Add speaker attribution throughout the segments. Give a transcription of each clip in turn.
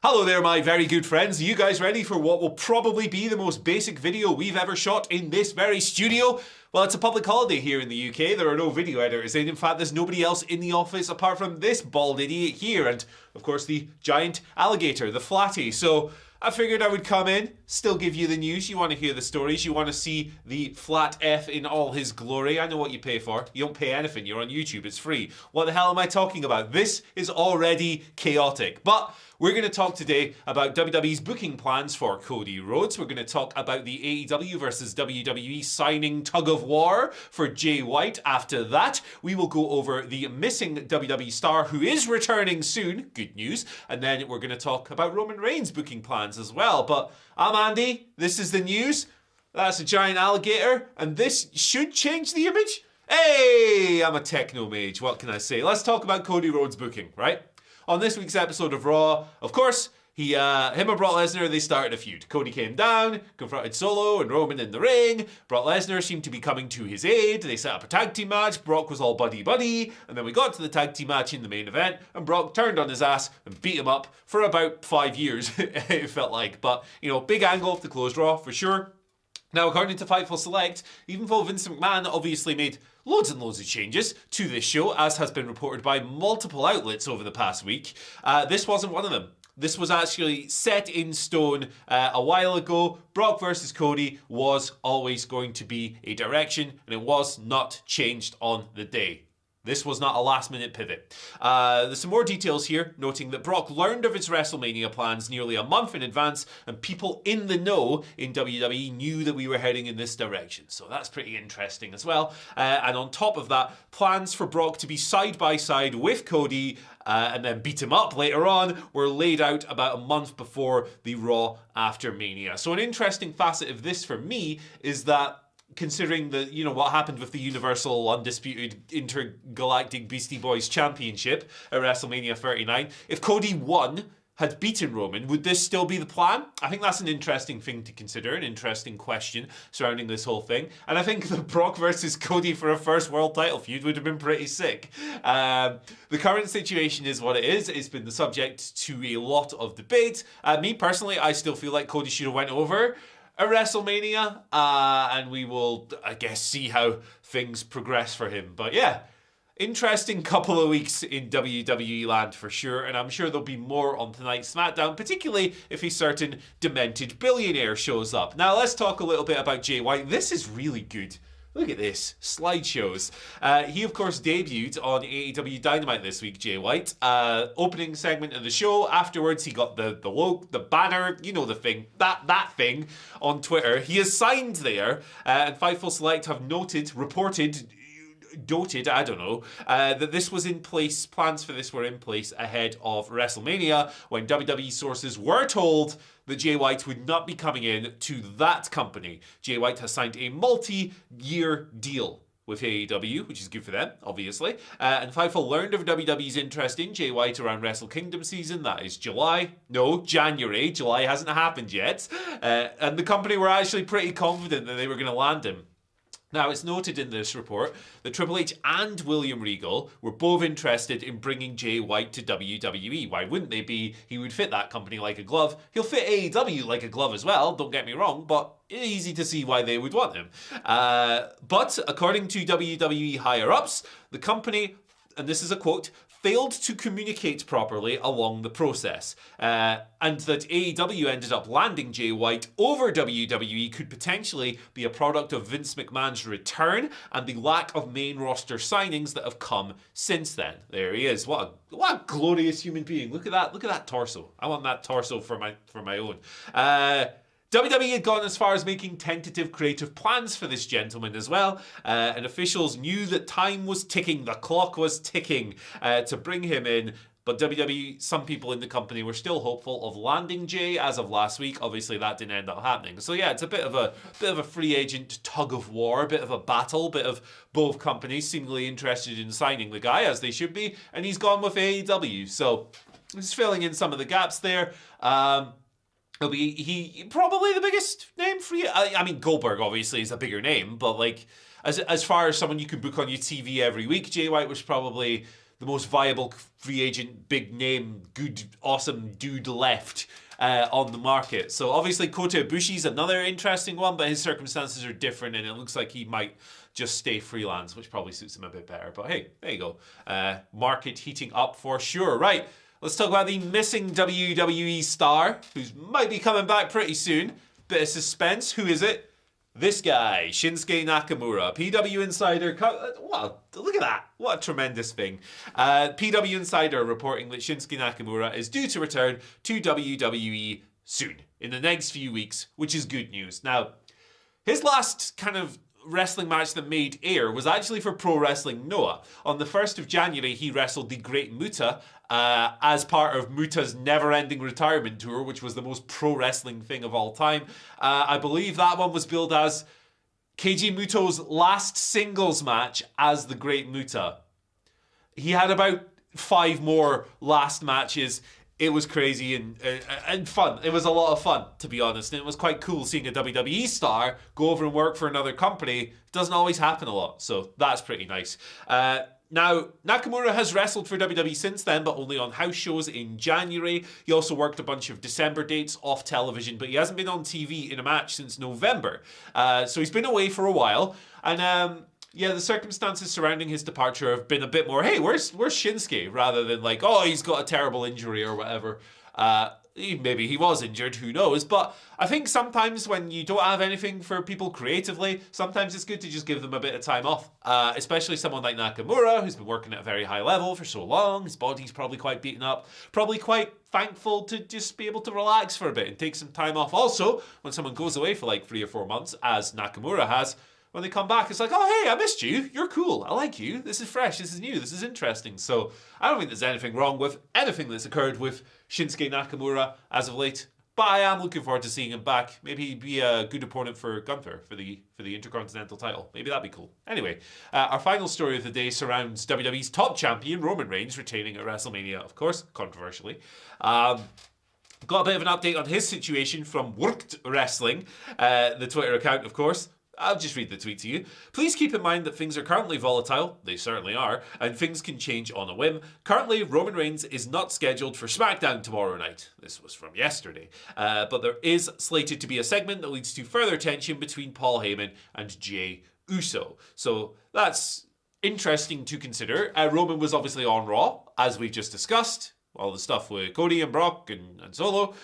Speaker 1: Hello there, my very good friends. Are you guys ready for what will probably be the most basic video we've ever shot in this very studio? Well, it's a public holiday here in the UK. There are no video editors in. In fact, there's nobody else in the office apart from this bald idiot here and, of course, the giant alligator, the Flatty. So I figured I would come in, still give you the news. You want to hear the stories. You want to see the Flat F in all his glory. I know what you pay for. You don't pay anything. You're on YouTube. It's free. What the hell am I talking about? This is already chaotic. But we're going to talk today about WWE's booking plans for Cody Rhodes. We're going to talk about the AEW versus WWE signing tug of war for Jay White. After that, we will go over the missing WWE star who is returning soon. Good news. And then we're going to talk about Roman Reigns' booking plans as well. But I'm Andy. This is the news. That's a giant alligator. And this should change the image. Hey, I'm a techno mage. What can I say? Let's talk about Cody Rhodes' booking, right? On this week's episode of Raw, of course, him and Brock Lesnar, they started a feud. Cody came down, confronted Solo and Roman in the ring. Brock Lesnar seemed to be coming to his aid. They set up a tag team match. Brock was all buddy-buddy. And then we got to the tag team match in the main event. And Brock turned on his ass and beat him up for about 5 years, it felt like. But, you know, big angle of the closed Raw, for sure. Now, according to Fightful Select, even though Vince McMahon obviously made loads and loads of changes to this show, as has been reported by multiple outlets over the past week, this wasn't one of them. This was actually set in stone a while ago. Brock versus Cody was always going to be a direction, and it was not changed on the day. This was not a last-minute pivot. There's some more details here, noting that Brock learned of his WrestleMania plans nearly a month in advance, and people in the know in WWE knew that we were heading in this direction. So that's pretty interesting as well. And on top of that, plans for Brock to be side-by-side with Cody and then beat him up later on were laid out about a month before the Raw after Mania. So an interesting facet of this for me is that considering the, you know, what happened with the Universal Undisputed Intergalactic Beastie Boys Championship at WrestleMania 39, if Cody won, had beaten Roman, would this still be the plan? I think that's an interesting thing to consider, an interesting question surrounding this whole thing. And I think the Brock versus Cody for a first world title feud would have been pretty sick. The current situation is what it is. It's been the subject to a lot of debate. Me personally, I still feel like Cody should have went over at WrestleMania, and we will, I guess, see how things progress for him. But yeah, interesting couple of weeks in WWE land for sure, and I'm sure there'll be more on tonight's SmackDown, particularly if a certain demented billionaire shows up. Now let's talk a little bit about Jay White. This is really good. Look at this, slideshows. He, of course, debuted on AEW Dynamite this week, Jay White. Opening segment of the show. Afterwards, he got the logo, the banner, you know the thing, that thing on Twitter. He is signed there, and Fightful Select have doted, I don't know, that this was in place, plans for this were in place ahead of WrestleMania, when WWE sources were told that Jay White would not be coming in to that company. Jay White has signed a multi-year deal with AEW, which is good for them, obviously. And Fightful learned of WWE's interest in Jay White around Wrestle Kingdom season. That is January. July hasn't happened yet. And the company were actually pretty confident that they were going to land him. Now, it's noted in this report that Triple H and William Regal were both interested in bringing Jay White to WWE. Why wouldn't they be? He would fit that company like a glove. He'll fit AEW like a glove as well, don't get me wrong, but easy to see why they would want him. But according to WWE higher-ups, the company, and this is a quote, failed to communicate properly along the process, and that AEW ended up landing Jay White over WWE could potentially be a product of Vince McMahon's return and the lack of main roster signings that have come since then. There he is. What a glorious human being. Look at that torso. I want that torso for my own. WWE had gone as far as making tentative creative plans for this gentleman as well, and officials knew that time was ticking, the clock was ticking to bring him in. But WWE, some people in the company were still hopeful of landing Jay as of last week. Obviously, that didn't end up happening. So yeah, it's a bit of a free agent tug of war, a bit of a battle, bit of both companies seemingly interested in signing the guy, as they should be, and he's gone with AEW. So just filling in some of the gaps there. He probably the biggest name for you. I mean, Goldberg obviously is a bigger name, but like as far as someone you can book on your TV every week, Jay White was probably the most viable free agent, big name, good, awesome dude left on the market. So obviously Kota Ibushi's another interesting one, but his circumstances are different, and it looks like he might just stay freelance, which probably suits him a bit better. But hey, there you go. Market heating up for sure. Right, let's talk about the missing WWE star, who might be coming back pretty soon. Bit of suspense. Who is it? This guy, Shinsuke Nakamura. PW Insider. Wow, look at that. What a tremendous thing. PW Insider reporting that Shinsuke Nakamura is due to return to WWE soon, in the next few weeks, which is good news. Now, his last kind of wrestling match that made air was actually for Pro Wrestling Noah. On the 1st of January, he wrestled the Great Muta as part of Muta's never-ending retirement tour, which was the most pro wrestling thing of all time. I believe that one was billed as Keiji Muto's last singles match as the Great Muta. He had about 5 more last matches. It was crazy and fun. It was a lot of fun, to be honest. And it was quite cool seeing a WWE star go over and work for another company. It doesn't always happen a lot, so that's pretty nice. Now, Nakamura has wrestled for WWE since then, but only on house shows in January. He also worked a bunch of December dates off television, but he hasn't been on TV in a match since November. So he's been away for a while. And yeah, the circumstances surrounding his departure have been a bit more, hey, where's Shinsuke? Rather than like, oh, he's got a terrible injury or whatever. Maybe he was injured, who knows? But I think sometimes when you don't have anything for people creatively, sometimes it's good to just give them a bit of time off. Especially someone like Nakamura, who's been working at a very high level for so long. His body's probably quite beaten up. Probably quite thankful to just be able to relax for a bit and take some time off. Also, when someone goes away for like 3 or 4 months, as Nakamura has, when they come back, it's like, oh, hey, I missed you. You're cool. I like you. This is fresh. This is new. This is interesting. So I don't think there's anything wrong with anything that's occurred with Shinsuke Nakamura as of late. But I am looking forward to seeing him back. Maybe he'd be a good opponent for Gunther for the Intercontinental title. Maybe that'd be cool. Anyway, our final story of the day surrounds WWE's top champion, Roman Reigns, retaining at WrestleMania, of course, controversially. Got a bit of an update on his situation from Worked Wrestling, the Twitter account, of course. I'll just read the tweet to you. Please keep in mind that things are currently volatile, they certainly are, and things can change on a whim. Currently, Roman Reigns is not scheduled for SmackDown tomorrow night. This was from yesterday. But there is slated to be a segment that leads to further tension between Paul Heyman and Jey Uso. So that's interesting to consider. Roman was obviously on Raw, as we've just discussed. All the stuff with Cody and Brock and Solo.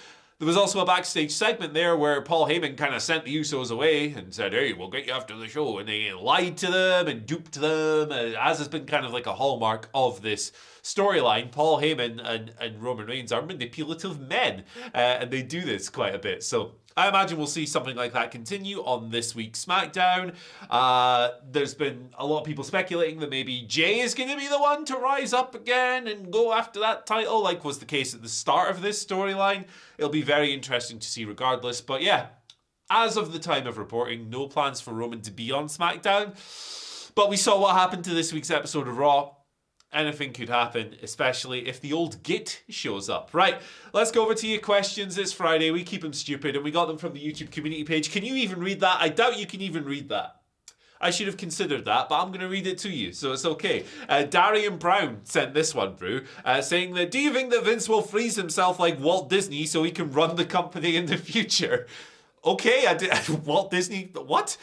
Speaker 1: There was also a backstage segment there where Paul Heyman kind of sent the Usos away and said, hey, we'll get you after the show. And they lied to them and duped them, as has been kind of like a hallmark of this storyline. Paul Heyman and Roman Reigns are manipulative men, and they do this quite a bit. So I imagine we'll see something like that continue on this week's SmackDown. There's been a lot of people speculating that maybe Jey is going to be the one to rise up again and go after that title, like was the case at the start of this storyline. It'll be very interesting to see regardless. But yeah, as of the time of reporting, no plans for Roman to be on SmackDown. But we saw what happened to this week's episode of Raw. Anything could happen, especially if the old Git shows up. Right, let's go over to your questions. It's Friday. We keep them stupid, and we got them from the YouTube community page. Can you even read that? I doubt you can even read that. I should have considered that, but I'm going to read it to you, so it's okay. Darian Brown sent this one through, saying that, do you think that Vince will freeze himself like Walt Disney so he can run the company in the future? Okay, Walt Disney, what?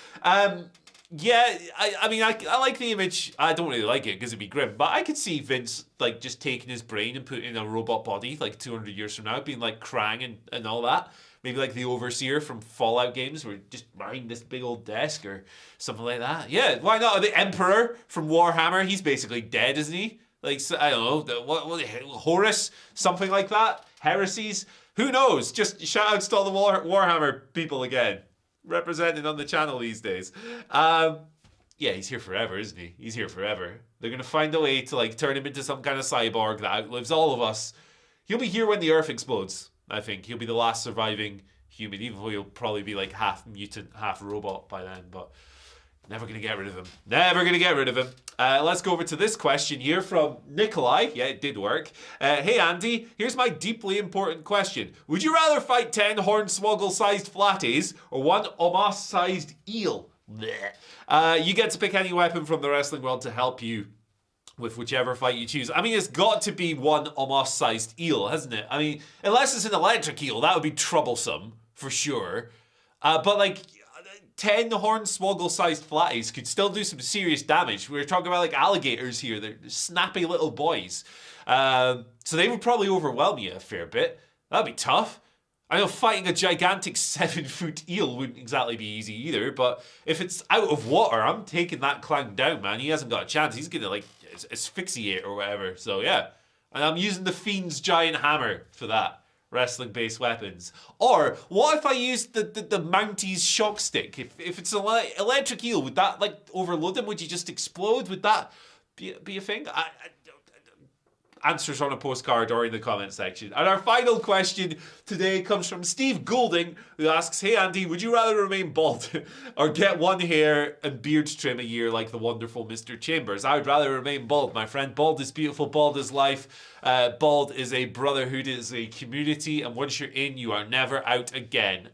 Speaker 1: Yeah, I mean, I like the image. I don't really like it because it'd be grim, but I could see Vince like just taking his brain and putting in a robot body like 200 years from now, being like Krang and all that. Maybe like the Overseer from Fallout games, where just behind this big old desk or something like that. Yeah, why not? Or the Emperor from Warhammer, he's basically dead, isn't he? Like, I don't know, what Horus, something like that. Heresies, who knows? Just shout outs to all the Warhammer people again. Represented on the channel these days. Yeah, he's here forever, isn't he? He's here forever. They're going to find a way to like turn him into some kind of cyborg that outlives all of us. He'll be here when the Earth explodes, I think. He'll be the last surviving human, even though he'll probably be like half mutant, half robot by then. But never going to get rid of him. Never going to get rid of him. Let's go over to this question here from Nikolai. Yeah, it did work. Hey, Andy, here's my deeply important question. Would you rather fight 10 hornswoggle-sized flatties or 1 Omas-sized eel? You get to pick any weapon from the wrestling world to help you. with whichever fight you choose. I mean, it's got to be one Omos-sized eel, hasn't it? I mean, unless it's an electric eel, that would be troublesome, for sure. But like, 10 Hornswoggle-sized flatties could still do some serious damage. We're talking about like alligators here. They're snappy little boys. So they would probably overwhelm you a fair bit. That'd be tough. I know fighting a gigantic 7-foot eel wouldn't exactly be easy either, but if it's out of water, I'm taking that clown down, man. He hasn't got a chance. He's gonna like asphyxiate or whatever. So yeah. And I'm using the Fiend's giant hammer for that. Wrestling-based weapons. Or what if I used the Mounties shock stick? If it's an electric eel, would that like overload him? Would you just explode? Would that be a thing? Answers on a postcard or in the comment section. And our final question today comes from Steve Goulding, who asks, hey Andy, would you rather remain bald or get one hair and beard trim a year like the wonderful Mr. Chambers? I would rather remain bald, my friend. Bald is beautiful, bald is life. Bald is a brotherhood, it is a community, and once you're in, you are never out again.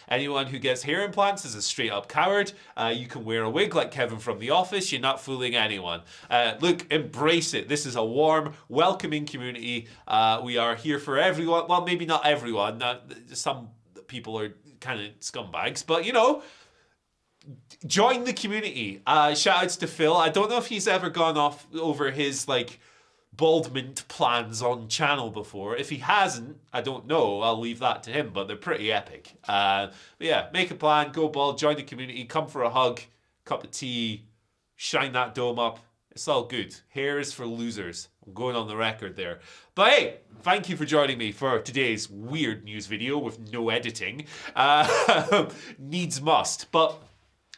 Speaker 1: Anyone who gets hair implants is a straight up coward. You can wear a wig like Kevin from The Office, you're not fooling anyone. Look, embrace it. This is a warm, welcoming community. We are here for everyone. Well, maybe not everyone. Some people are kind of scumbags, but you know, join the community. Shout outs to Phil. I don't know if he's ever gone off over his like baldment plans on channel before. If he hasn't, I don't know. I'll leave that to him, but they're pretty epic. But yeah, make a plan, go bald, join the community, come for a hug, cup of tea, shine that dome up. It's all good. Hair is for losers. I'm going on the record there. But hey, thank you for joining me for today's weird news video with no editing. Needs must. But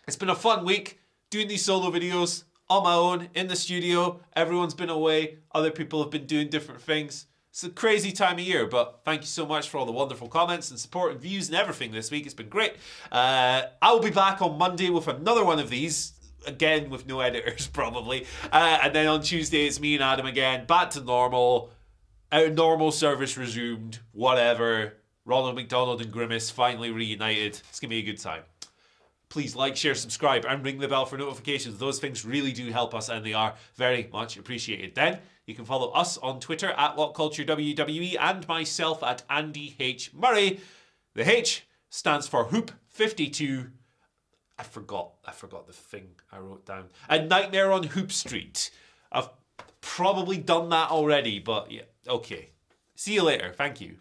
Speaker 1: it's been a fun week doing these solo videos on my own, in the studio. Everyone's been away. Other people have been doing different things. It's a crazy time of year, but thank you so much for all the wonderful comments and support and views and everything this week. It's been great. I'll be back on Monday with another one of these. Again, with no editors, probably. And then on Tuesday, it's me and Adam again. Back to normal. Our normal service resumed. Whatever. Ronald McDonald and Grimace finally reunited. It's going to be a good time. Please like, share, subscribe, and ring the bell for notifications. Those things really do help us, and they are very much appreciated. Then, you can follow us on Twitter at WhatCulture WWE and myself at Andy H. Murray. The H stands for Hoop52. I forgot the thing I wrote down. A Nightmare on Hoop Street. I've probably done that already, but yeah, okay. See you later. Thank you.